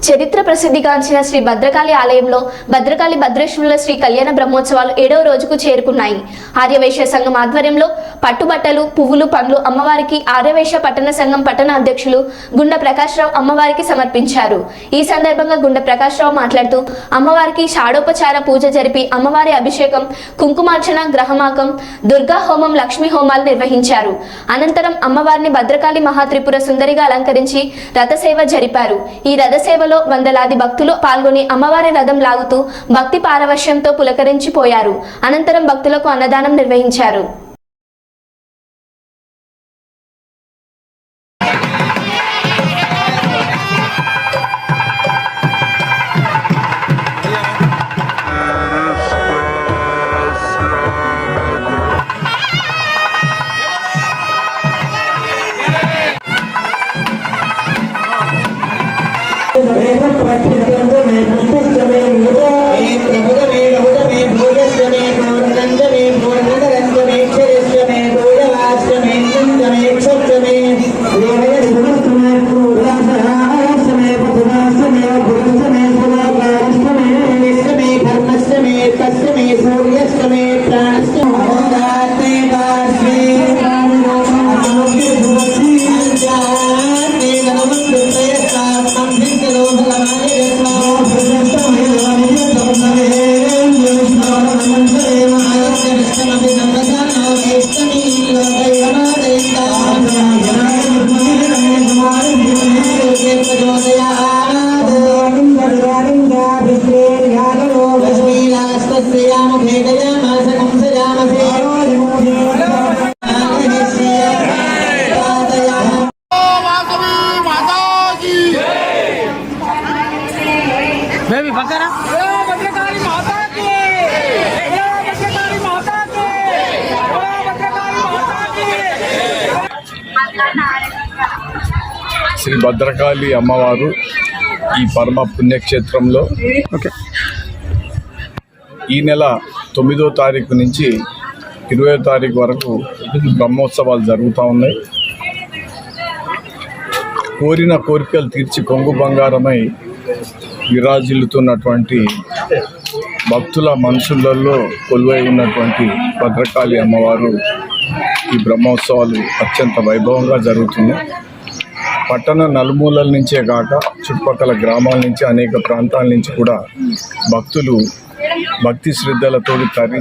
చరిత్ర ప్రసిద్ధిగాంచిన శ్రీ భద్రకాళి ఆలయంలో భద్రకాళి భద్రేశ్వరుల శ్రీ కళ్యాణ బ్రహ్మోత్సవాలు 7వ రోజుకు చేరుకున్నాయి. ఆర్యవైశ్య సంఘం ఆధ్వర్యంలో పట్టుబట్టలు, పువ్వులు, పండ్లు అమ్మవారికి ఆర్యవైశ్య పట్టణ సంఘం పట్టణ అధ్యక్షులు గుండ ప్రకాశ్రావు అమ్మవారికి సమర్పించారు. ఈ సందర్భంగా గుండ ప్రకాశ్రావు మాట్లాడుతూ అమ్మవారికి షాడోపచార పూజ జరిపి అమ్మవారి అభిషేకం, కుంకుమార్చన, గ్రహమాకం, దుర్గా హోమం, లక్ష్మీ హోమాలు నిర్వహించారు. అనంతరం అమ్మవారిని భద్రకాళి మహాత్రిపుర సుందరిగా అలంకరించి రథసేవ జరిపారు. ఈ రథసేవలో వందలాది భక్తులు పాల్గొని అమ్మవారి రథం లాగుతూ భక్తి పారవశ్యంతో పులకరించిపోయారు. అనంతరం భక్తులకు అన్నదానం నిర్వహించారు. శ్రీ భద్రకాళి అమ్మవారు ఈ పరమ పుణ్యక్షేత్రంలో ఈ నెల 9వ తారీఖు నుంచి 20వ తారీఖు వరకు బ్రహ్మోత్సవాలు జరుగుతూ ఉన్నాయి. కోరిన కోరికలు తీర్చి కొంగు బంగారమై విరాజిల్లుతున్నటువంటి భక్తుల మనసులలో కొలువై ఉన్నటువంటి భద్రకాళి అమ్మవారు ఈ బ్రహ్మోత్సవాలు అత్యంత వైభవంగా జరుగుతున్నాయి. పట్టణ నలుమూలల నుంచే కాక చుట్టుపక్కల గ్రామాల నుంచి అనేక ప్రాంతాల నుంచి కూడా భక్తులు భక్తి శ్రద్ధలతో తరలి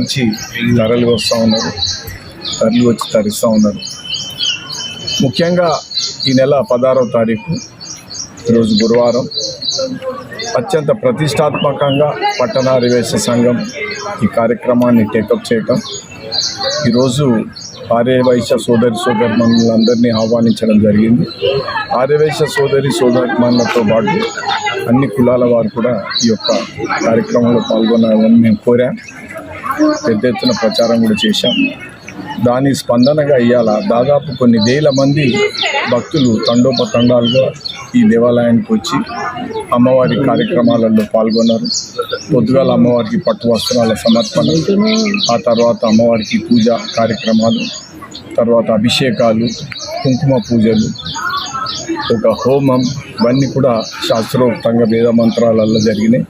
వచ్చి తరిస్తూ ఉన్నారు. ముఖ్యంగా ఈ నెల 16వ తారీఖు ఈరోజు గురువారం అత్యంత ప్రతిష్టాత్మకంగా పట్టణ ఆర్యవైశ్య సంఘం ఈ కార్యక్రమాన్ని టేకప్ చేయటం, ఈరోజు ఆర్యవైశ్య సోదరిమణులందరినీ ఆహ్వానించడం జరిగింది. ఆర్యవైశ్య సోదరిమణులతో పాటు అన్ని కులాల వారు కూడా ఈ యొక్క కార్యక్రమంలో పాల్గొనాలని మేము కోరాం. పెద్ద ఎత్తున ప్రచారం కూడా చేశాం. దాని స్పందనగా ఇవాళ దాదాపు కొన్ని వేల మంది భక్తులు తండోపతండాలుగా ఈ దేవాలయానికి వచ్చి అమ్మవారి కార్యక్రమాలలో పాల్గొన్నారు. పొద్దుగాల అమ్మవారికి పట్టు వస్త్రాల సమర్పణ, ఆ తర్వాత అమ్మవారికి పూజ కార్యక్రమాలు, తర్వాత అభిషేకాలు, కుంకుమ పూజలు, ఒక హోమం, ఇవన్నీ కూడా శాస్త్రోక్తంగా వేద మంత్రాలలో జరిగినాయి.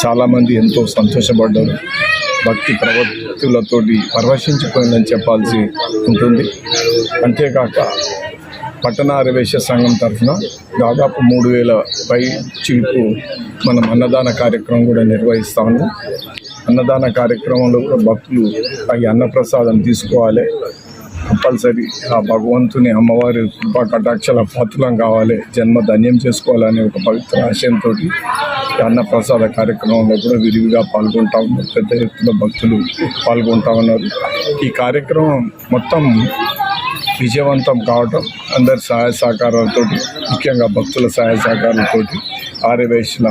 చాలామంది ఎంతో సంతోషపడ్డారు. భక్తి ప్రవృత్తులతోటి పరవశించిపోయిందని చెప్పాల్సి ఉంటుంది. అంతేకాక పట్టణ ఆర్యవైశ్య సంఘం తరఫున దాదాపు 3000 పై చిలుపు మనం అన్నదాన కార్యక్రమం కూడా నిర్వహిస్తాము. అన్నదాన కార్యక్రమంలో కూడా భక్తులు ఈ అన్నప్రసాదం తీసుకోవాలి. కంపల్సరీ ఆ భగవంతుని అమ్మవారి కృపా కటాక్షల పాత్రలం కావాలి, జన్మ ధన్యం చేసుకోవాలనే ఒక పవిత్ర ఆశయంతో అన్నప్రసాద కార్యక్రమంలో కూడా విరివిగా పాల్గొంటా ఉన్నారు. పెద్ద ఎత్తున భక్తులు పాల్గొంటా ఉన్నారు. ఈ కార్యక్రమం మొత్తం విజయవంతం కావటం అందరి సహాయ సహకారాలతో, ముఖ్యంగా భక్తుల సహాయ సహకారాలతో, ఆర్యవైశ్యుల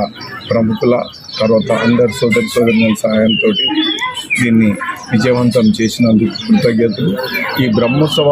ప్రముఖుల తర్వాత అందరి సోదరిమణుల సహాయంతో దీన్ని విజయవంతం చేసినందుకు కృతజ్ఞతలు. ఈ బ్రహ్మోత్సవం